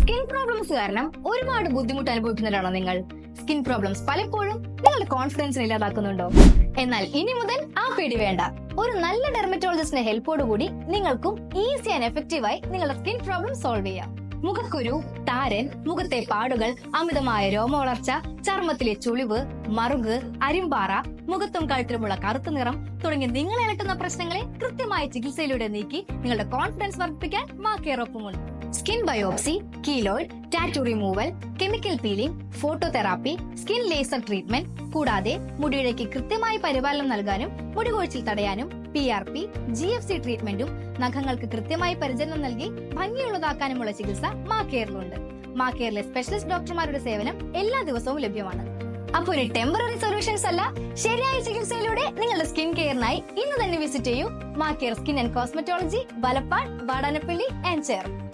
Skin problems കാരണം ഒരുപാട് ബുദ്ധിമുട്ട് അനുഭവിക്കുന്നവരാണോ നിങ്ങൾ? സ്കിൻ പ്രോബ്ലംസ് പലപ്പോഴും നിങ്ങളുടെ കോൺഫിഡൻസിനെ ഇല്ലാതാക്കുന്നുണ്ടോ? എന്നാൽ ഇനി മുതൽ ആ പേടി വേണ്ട. ഒരു നല്ല ഡെർമറ്റോളജിസ്റ്റിന്റെ ഹെൽപ്പോടുകൂടി നിങ്ങൾക്കും ഈസി ആൻഡ് എഫക്റ്റീവായി നിങ്ങളുടെ സ്കിൻ പ്രോബ്ലം സോൾവ് ചെയ്യാം. മുഖക്കുരു, താരൻ, മുഖത്തെ പാടുകൾ, അമിതമായ രോമവളർച്ച, ചർമ്മത്തിലെ ചുളിവ്, മറുക്, അരിമ്പാറ, മുഖത്തും കഴുത്തിലുമുള്ള കറുത്ത നിറം തുടങ്ങി നിങ്ങളെ അലട്ടുന്ന പ്രശ്നങ്ങളെ കൃത്യമായ ചികിത്സയിലൂടെ നീക്കി നിങ്ങളുടെ കോൺഫിഡൻസ് വർദ്ധിപ്പിക്കാൻ മാകെയർ ഒപ്പമുണ്ട്. Skin biopsy, keloid, tattoo removal, chemical peeling, phototherapy, skin laser treatment കൂടാതെ മുടിയിഴയ്ക്ക് കൃത്യമായ പരിപാലനം നൽകാനും മുടി കൊഴിച്ചിൽ തടയാനും PRP, GFC ട്രീറ്റ്മെന്റും നഖങ്ങൾക്ക് കൃത്യമായി പരിചരണം നൽകി ഭംഗിയുള്ളതാക്കാനുമുള്ള ചികിത്സ മാകെയറിലുണ്ട്. മാകെയറിലെ സ്പെഷ്യലിസ്റ്റ് ഡോക്ടർമാരുടെ സേവനം എല്ലാ ദിവസവും ലഭ്യമാണ്. അപ്പോൾ ഇനി ടെമ്പററി സൊല്യൂഷൻസ് അല്ല, ശരിയായ ചികിത്സയിലൂടെ നിങ്ങളുടെ സ്കിൻ കെയറിനായി ഇന്ന് തന്നെ വിസിറ്റ് ചെയ്യൂ Macare skin and cosmetology, Valapad, Vadanappally and Cherpu.